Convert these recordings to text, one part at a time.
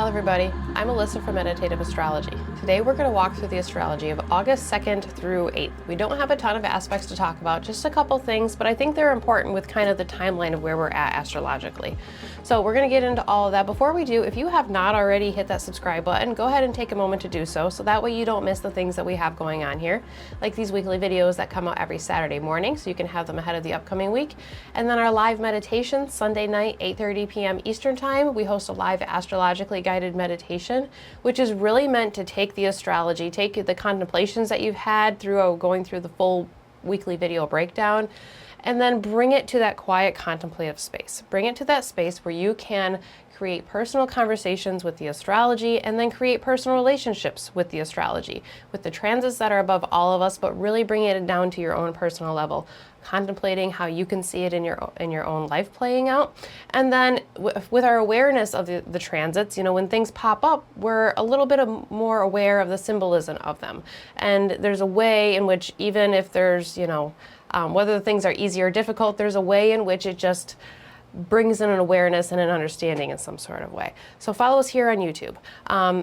Hello everybody, I'm Alyssa from Meditative Astrology. Today we're going to walk through the astrology of August 2nd through 8th. We don't have a ton of aspects to talk about, just a couple things, but I think they're important with kind of the timeline of where we're at astrologically. So we're going to get into all of that. Before we do, if you have not already hit that subscribe button, go ahead and take a moment to do so that way you don't miss the things that we have going on here, like these weekly videos that come out every Saturday morning, so you can have them ahead of the upcoming week. And then our live meditation, Sunday night, 8:30 p.m. Eastern Time. We host a live astrologically guided meditation, which is really meant to take the astrology, take the contemplations that you've had through going through the full weekly video breakdown, and then bring it to that quiet contemplative space. Bring it to that space where you can create personal conversations with the astrology and then create personal relationships with the astrology, with the transits that are above all of us, but really bringing it down to your own personal level, contemplating how you can see it in your own life playing out. And then with our awareness of the transits, you know, when things pop up, we're a little bit more aware of the symbolism of them. And there's a way in which, even if there's, you know, whether the things are easy or difficult, there's a way in which it just brings in an awareness and an understanding in some sort of way. So follow us here on YouTube.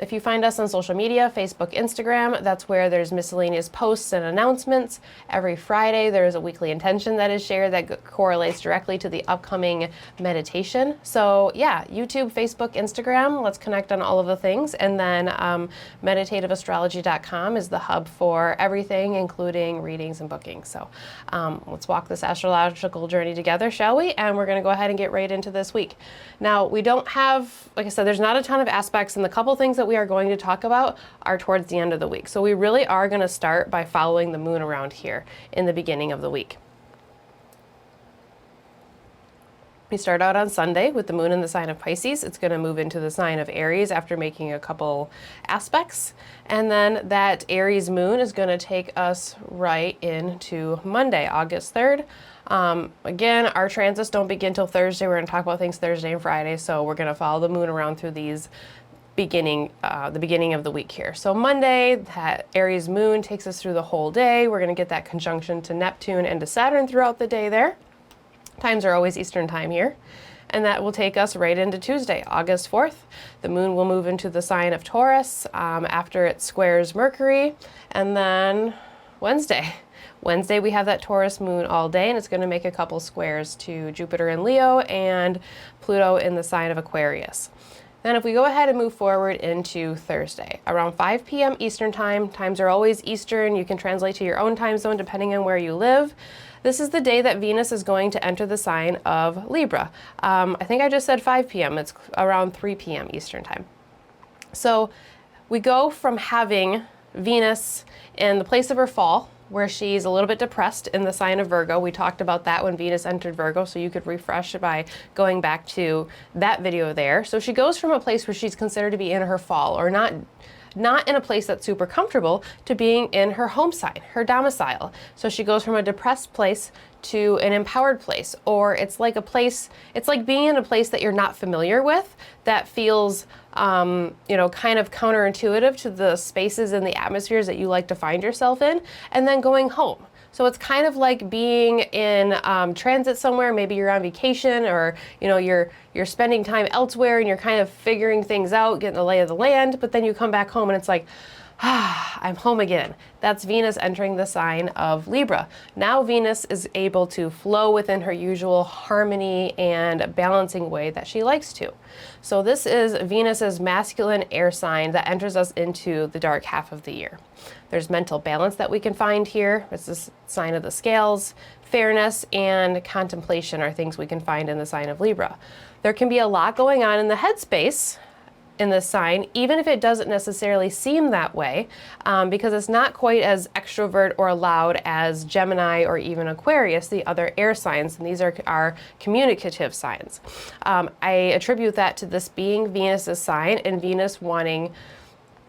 If you find us on social media, Facebook, Instagram, that's where there's miscellaneous posts and announcements. Every Friday, there's a weekly intention that is shared that correlates directly to the upcoming meditation. So yeah, YouTube, Facebook, Instagram, let's connect on all of the things. And then meditativeastrology.com is the hub for everything, including readings and bookings. So let's walk this astrological journey together, shall we? And we're going to go ahead and get right into this week. Now, we don't have, like I said, there's not a ton of aspects, and the couple things that we are going to talk about are towards the end of the week. So we really are going to start by following the moon around here in the beginning of the week. We start out on Sunday with the moon in the sign of Pisces. It's going to move into the sign of Aries after making a couple aspects. And then that Aries moon is going to take us right into Monday, August 3rd. Again, our transits don't begin till Thursday. We're going to talk about things Thursday and Friday. So we're going to follow the moon around through these the beginning of the week here. So Monday, that Aries moon takes us through the whole day. We're going to get that conjunction to Neptune and to Saturn throughout the day there. Times are always Eastern time here. And that will take us right into Tuesday, August 4th. The moon will move into the sign of Taurus after it squares Mercury. And then Wednesday, we have that Taurus moon all day, and it's going to make a couple squares to Jupiter in Leo and Pluto in the sign of Aquarius. Then if we go ahead and move forward into Thursday, around 5 p.m. Eastern time, times are always Eastern. You can translate to your own time zone depending on where you live. This is the day that Venus is going to enter the sign of Libra. I think I just said 5 p.m. It's around 3 p.m. Eastern time. So we go from having Venus in the place of her fall, where she's a little bit depressed in the sign of Virgo. We talked about that when Venus entered Virgo, so you could refresh by going back to that video there. So she goes from a place where she's considered to be in her fall, or not in a place that's super comfortable, to being in her home sign, her domicile. So she goes from a depressed place to an empowered place, or it's like being in a place that you're not familiar with, that feels, you know, kind of counterintuitive to the spaces and the atmospheres that you like to find yourself in, and then going home. So it's kind of like being in transit somewhere. Maybe you're on vacation, or you know, you're spending time elsewhere and you're kind of figuring things out, getting the lay of the land, but then you come back home and it's like, I'm home again. That's Venus entering the sign of Libra. Now Venus is able to flow within her usual harmony and balancing way that she likes to. So this is Venus's masculine air sign that enters us into the dark half of the year. There's mental balance that we can find here. It's the sign of the scales. Fairness and contemplation are things we can find in the sign of Libra. There can be a lot going on in the headspace in this sign, even if it doesn't necessarily seem that way, because it's not quite as extrovert or loud as Gemini or even Aquarius, the other air signs, and these are our communicative signs. I attribute that to this being Venus's sign, and Venus wanting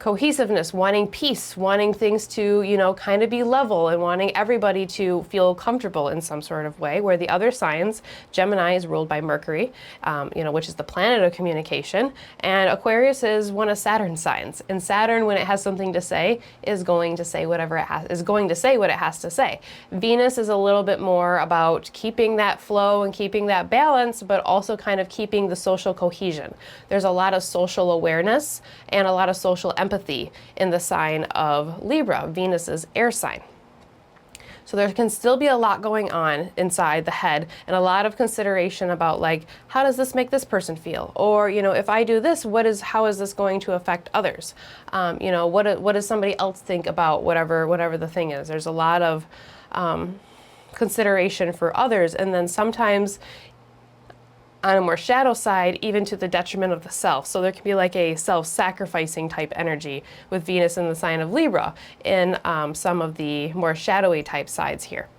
cohesiveness, wanting peace, wanting things to, you know, kind of be level and wanting everybody to feel comfortable in some sort of way, where the other signs, Gemini is ruled by Mercury, you know, which is the planet of communication, and Aquarius is one of Saturn's signs. And Saturn, when it has something to say, is going to say whatever it has, is going to say what it has to say. Venus is a little bit more about keeping that flow and keeping that balance, but also kind of keeping the social cohesion. There's a lot of social awareness and a lot of social empathy in the sign of Libra, Venus's air sign. So there can still be a lot going on inside the head and a lot of consideration about, like, how does this make this person feel? Or, you know, if I do this, how is this going to affect others? You know, what does somebody else think about whatever the thing is? There's a lot of consideration for others, and then sometimes on a more shadow side, even to the detriment of the self. So there can be like a self-sacrificing type energy with Venus in the sign of Libra in some of the more shadowy type sides here.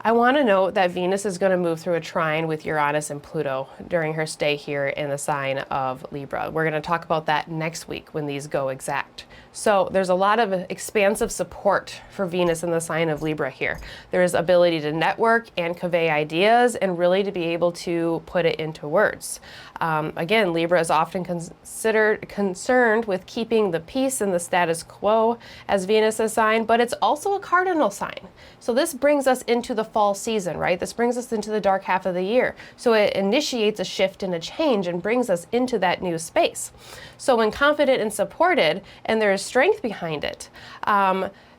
I want to note that Venus is going to move through a trine with Uranus and Pluto during her stay here in the sign of Libra. We're going to talk about that next week when these go exact. So there's a lot of expansive support for Venus in the sign of Libra here. There's ability to network and convey ideas and really to be able to put it into words. Again, Libra is often concerned with keeping the peace and the status quo as Venus' sign, but it's also a cardinal sign. So this brings us into the fall season, right? This brings us into the dark half of the year. So it initiates a shift and a change and brings us into that new space. So when confident and supported, and there is strength behind it,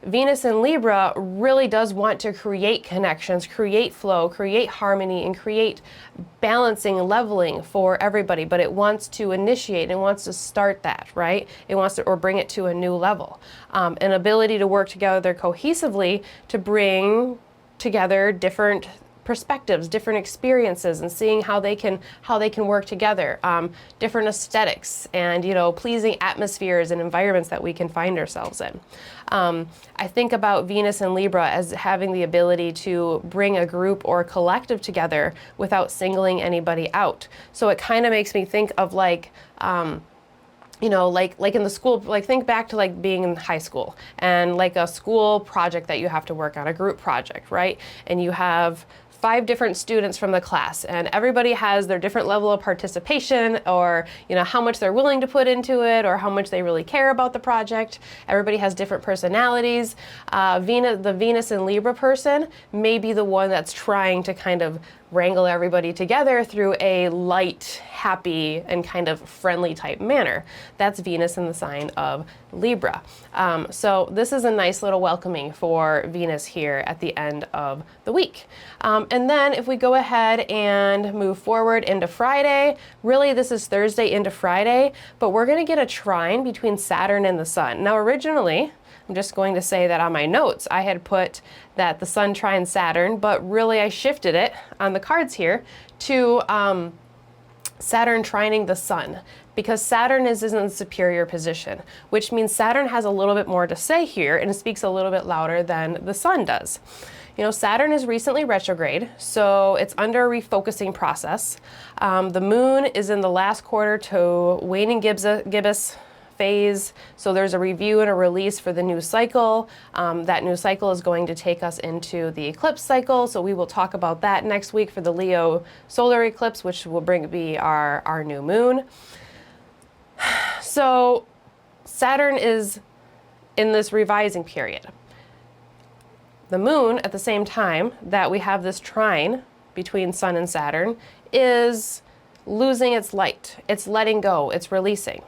Venus in Libra really does want to create connections, create flow, create harmony, and create balancing and leveling for everybody, but it wants to initiate and wants to start that, right? It wants to, or bring it to a new level. An ability to work together cohesively to bring together different perspectives, different experiences, and seeing how they can work together, different aesthetics, and, you know, pleasing atmospheres and environments that we can find ourselves in. I think about Venus and Libra as having the ability to bring a group or a collective together without singling anybody out. So it kind of makes me think of like, you know, like in the school, like think back to like being in high school and like a school project that you have to work on, a group project, right? And you have 5 different students from the class, and everybody has their different level of participation, or, you know, how much they're willing to put into it, or how much they really care about the project. Everybody has different personalities. The Venus and Libra person may be the one that's trying to kind of wrangle everybody together through a light, happy, and kind of friendly type manner. That's Venus in the sign of Libra. So this is a nice little welcoming for Venus here at the end of the week. And then if we go ahead and move forward into Friday, really this is Thursday into Friday, but we're going to get a trine between Saturn and the Sun. Now originally, I'm just going to say that on my notes, I had put that the Sun trines Saturn, but really I shifted it on the cards here to Saturn trining the Sun, because Saturn is in a superior position, which means Saturn has a little bit more to say here and speaks a little bit louder than the Sun does. You know, Saturn is recently retrograde, so it's under a refocusing process. The moon is in the last quarter to waning gibbous phase, so there's a review and a release for the new cycle. That new cycle is going to take us into the eclipse cycle, so we will talk about that next week for the Leo solar eclipse, which will be our new moon. So Saturn is in this revising period. The moon, at the same time that we have this trine between Sun and Saturn, is losing its light. It's letting go, it's releasing.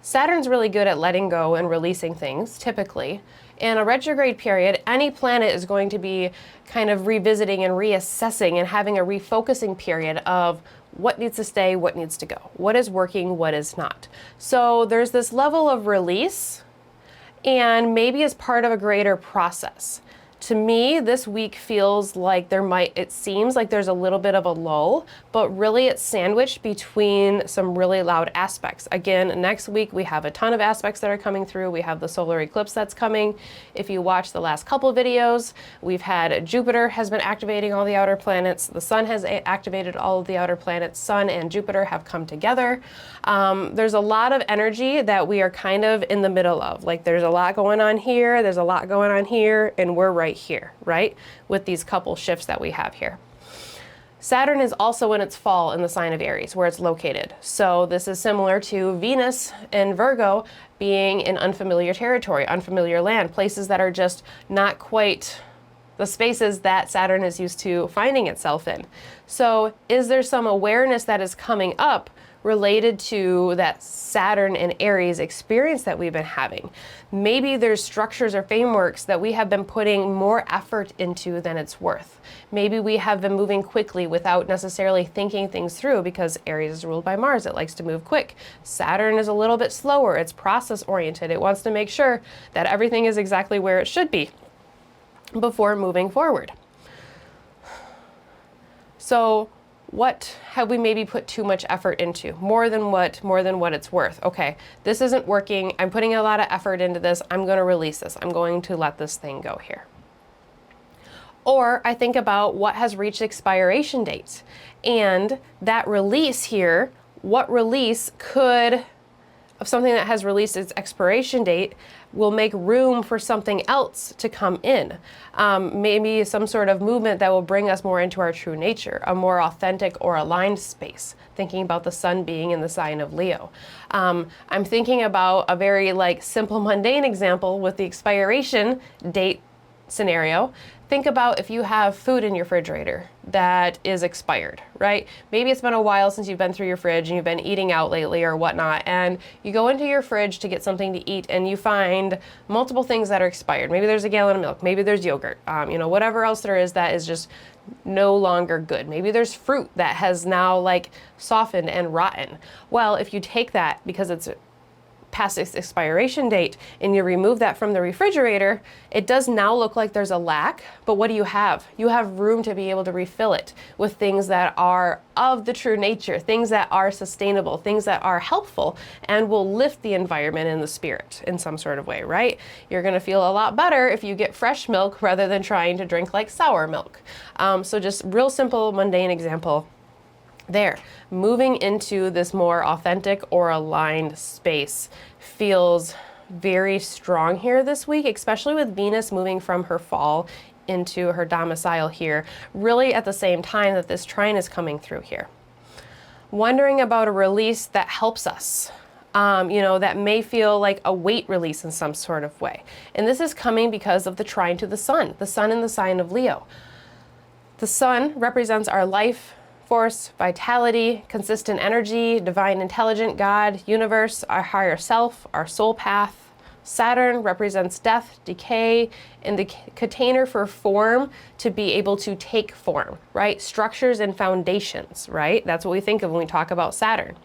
Saturn's really good at letting go and releasing things, typically. In a retrograde period, any planet is going to be kind of revisiting and reassessing and having a refocusing period of what needs to stay, what needs to go, what is working, what is not. So there's this level of release, and maybe as part of a greater process To me, this week feels like it seems like there's a little bit of a lull, but really it's sandwiched between some really loud aspects. Again, next week we have a ton of aspects that are coming through. We have the solar eclipse that's coming. If you watch the last couple videos, we've had Jupiter has been activating all the outer planets. The sun has activated all of the outer planets. Sun and Jupiter have come together. There's a lot of energy that we are kind of in the middle of. Like there's a lot going on here, there's a lot going on here, and we're right here, right? With these couple shifts that we have here. Saturn is also in its fall in the sign of Aries, where it's located. So this is similar to Venus and Virgo being in unfamiliar territory, unfamiliar land, places that are just not quite the spaces that Saturn is used to finding itself in. So is there some awareness that is coming up related to that Saturn and Aries experience that we've been having? Maybe there's structures or frameworks that we have been putting more effort into than it's worth. Maybe we have been moving quickly without necessarily thinking things through, because Aries is ruled by Mars. It likes to move quick. Saturn is a little bit slower. It's process oriented. It wants to make sure that everything is exactly where it should be before moving forward. So what have we maybe put too much effort into? More than what it's worth. Okay, this isn't working. I'm putting a lot of effort into this. I'm going to release this. I'm going to let this thing go here. Or I think about what has reached expiration dates, and that release here, what release could, of something that has released its expiration date, will make room for something else to come in. Maybe some sort of movement that will bring us more into our true nature, a more authentic or aligned space. Thinking about the sun being in the sign of Leo. I'm thinking about a very simple, mundane example with the expiration date scenario. Think about if you have food in your refrigerator that is expired, right? Maybe it's been a while since you've been through your fridge and you've been eating out lately or whatnot, and you go into your fridge to get something to eat and you find multiple things that are expired. Maybe there's a gallon of milk, maybe there's yogurt, whatever else there is that is just no longer good. Maybe there's fruit that has now softened and rotten. Well, if you take that because it's past its expiration date and you remove that from the refrigerator, it does now look like there's a lack, but what do you have? You have room to be able to refill it with things that are of the true nature, things that are sustainable, things that are helpful and will lift the environment and the spirit in some sort of way, right? You're gonna feel a lot better if you get fresh milk rather than trying to drink sour milk. So just real simple, mundane example there. Moving into this more authentic or aligned space feels very strong here this week, especially with Venus moving from her fall into her domicile here, really at the same time that this trine is coming through here. Wondering about a release that helps us, that may feel like a weight release in some sort of way. And this is coming because of the trine to the sun in the sign of Leo. The sun represents our life force, vitality, consistent energy, divine intelligence, God, universe, our higher self, our soul path. Saturn represents death, decay, and the container for form to be able to take form, right? Structures and foundations, right? That's what we think of when we talk about Saturn.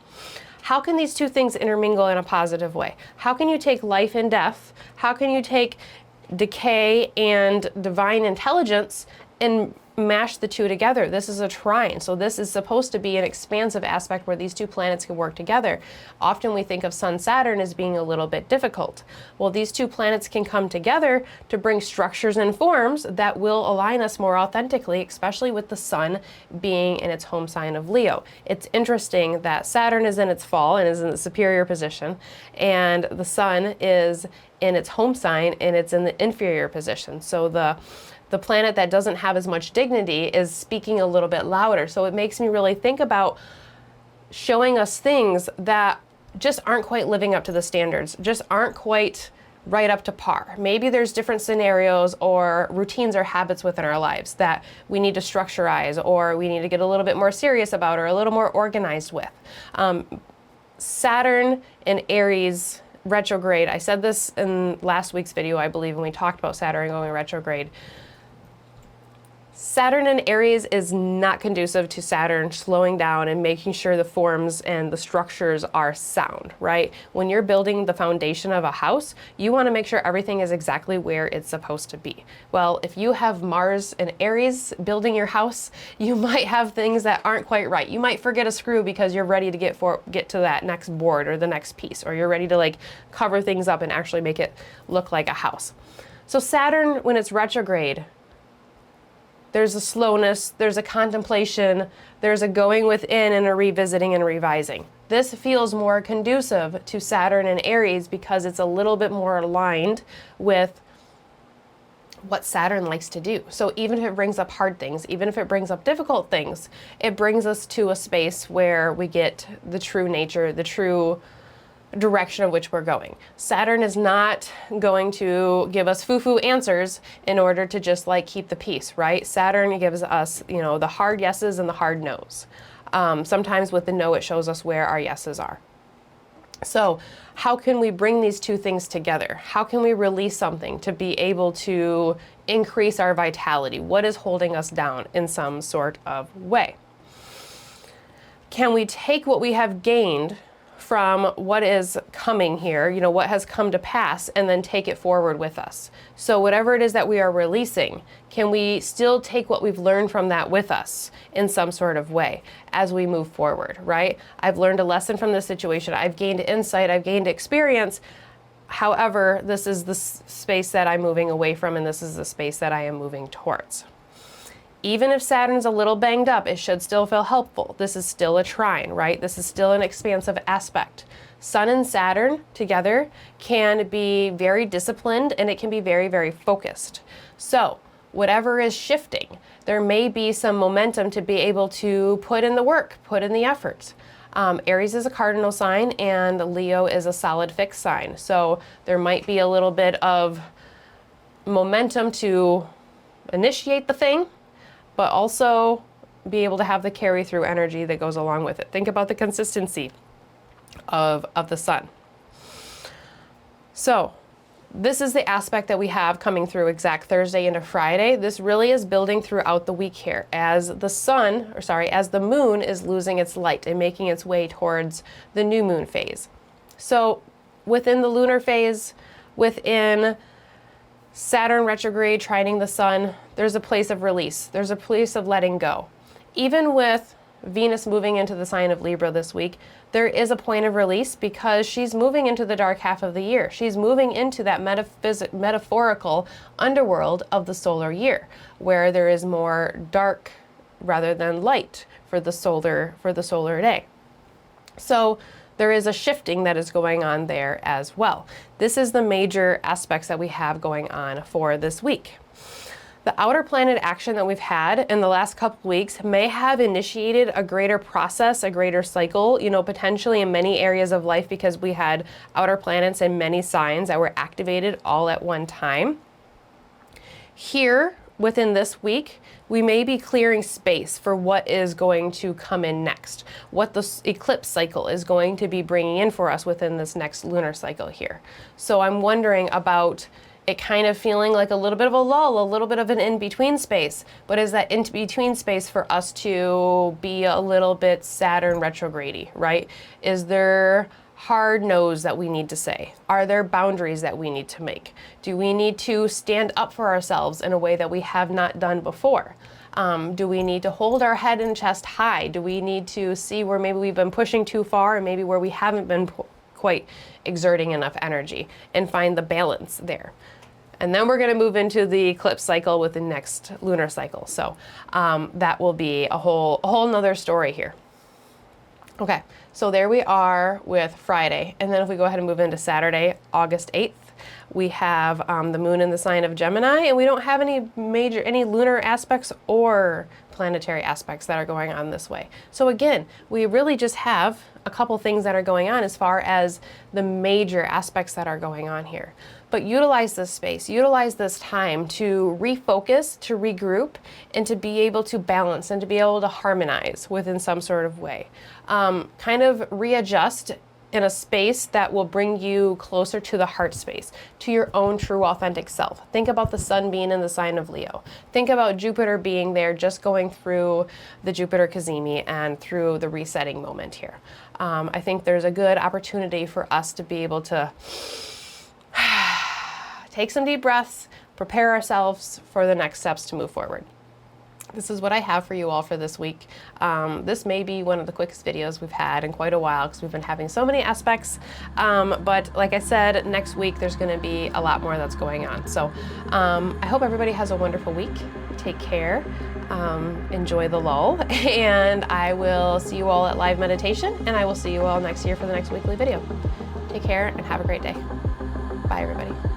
How can these two things intermingle in a positive way? How can you take life and death? How can you take decay and divine intelligence and mash the two together? This is a trine, so this is supposed to be an expansive aspect where these two planets can work together. Often we think of Sun-Saturn as being a little bit difficult. Well, these two planets can come together to bring structures and forms that will align us more authentically, especially with the sun being in its home sign of Leo. It's interesting that Saturn is in its fall and is in the superior position, and the sun is in its home sign and it's in the inferior position. So the planet that doesn't have as much dignity is speaking a little bit louder. So it makes me really think about showing us things that just aren't quite living up to the standards, just aren't quite right up to par. Maybe there's different scenarios or routines or habits within our lives that we need to structurize or we need to get a little bit more serious about or a little more organized with. Saturn in Aries retrograde, I said this in last week's video, I believe, when we talked about Saturn going retrograde. Saturn in Aries is not conducive to Saturn slowing down and making sure the forms and the structures are sound, right? When you're building the foundation of a house, you want to make sure everything is exactly where it's supposed to be. Well, if you have Mars and Aries building your house, you might have things that aren't quite right. You might forget a screw because you're ready to get to that next board or the next piece, or you're ready to like cover things up and actually make it look like a house. So Saturn, when it's retrograde, there's a slowness, there's a contemplation, there's a going within and a revisiting and revising. This feels more conducive to Saturn and Aries because it's a little bit more aligned with what Saturn likes to do. So even if it brings up hard things, even if it brings up difficult things, it brings us to a space where we get the true nature, the true direction of which we're going. Saturn is not going to give us foo-foo answers in order to just like keep the peace, right? Saturn gives us, you know, the hard yeses and the hard nos. Sometimes with the no, it shows us where our yeses are. So how can we bring these two things together? How can we release something to be able to increase our vitality? What is holding us down in some sort of way? Can we take what we have gained from what is coming here, you know, what has come to pass, and then take it forward with us? So whatever it is that we are releasing, can we still take what we've learned from that with us in some sort of way as we move forward, right? I've learned a lesson from this situation. I've gained insight, I've gained experience. However, this is the space that I'm moving away from, and this is the space that I am moving towards. Even if Saturn's a little banged up, it should still feel helpful. This is still a trine, right? This is still an expansive aspect. Sun and Saturn together can be very disciplined, and it can be very, very focused. So whatever is shifting, there may be some momentum to be able to put in the work, put in the effort. Aries is a cardinal sign and Leo is a solid fixed sign. So there might be a little bit of momentum to initiate the thing, but also be able to have the carry through energy that goes along with it. Think about the consistency of the sun. So this is the aspect that we have coming through exact Thursday into Friday. This really is building throughout the week here as the moon is losing its light and making its way towards the new moon phase. So within the lunar phase, within Saturn retrograde trining the sun, there's a place of release. There's a place of letting go. Even with Venus moving into the sign of Libra this week, there is a point of release because she's moving into the dark half of the year. She's moving into that metaphorical underworld of the solar year, where there is more dark rather than light for the solar day. So there is a shifting that is going on there as well. This is the major aspects that we have going on for this week. The outer planet action that we've had in the last couple weeks may have initiated a greater process, a greater cycle, you know, potentially in many areas of life because we had outer planets in many signs that were activated all at one time. Here, within this week, we may be clearing space for what is going to come in next, what the eclipse cycle is going to be bringing in for us within this next lunar cycle here. So I'm wondering about it kind of feeling like a little bit of a lull, a little bit of an in-between space. But is that in-between space for us to be a little bit Saturn retrograde, right? Is there hard no's that we need to say? Are there boundaries that we need to make? Do we need to stand up for ourselves in a way that we have not done before? Do we need to hold our head and chest high? Do we need to see where maybe we've been pushing too far and maybe where we haven't been quite exerting enough energy and find the balance there? And then we're going to move into the eclipse cycle with the next lunar cycle. So that will be a whole nother story here. Okay, so there we are with Friday. And then if we go ahead and move into Saturday, August 8th, we have the moon in the sign of Gemini, and we don't have any lunar aspects or planetary aspects that are going on this way. So again, we really just have a couple things that are going on as far as the major aspects that are going on here. But utilize this space, utilize this time to refocus, to regroup, and to be able to balance and to be able to harmonize within some sort of way. Kind of readjust in a space that will bring you closer to the heart space, to your own true authentic self. Think about the sun being in the sign of Leo. Think about Jupiter being there, just going through the Jupiter Cazimi and through the resetting moment here. I think there's a good opportunity for us to be able to take some deep breaths, prepare ourselves for the next steps to move forward. This is what I have for you all for this week. This may be one of the quickest videos we've had in quite a while because we've been having so many aspects. But like I said, next week there's going to be a lot more that's going on. So I hope everybody has a wonderful week. Take care. Enjoy the lull. And I will see you all at live meditation. And I will see you all next year for the next weekly video. Take care and have a great day. Bye, everybody.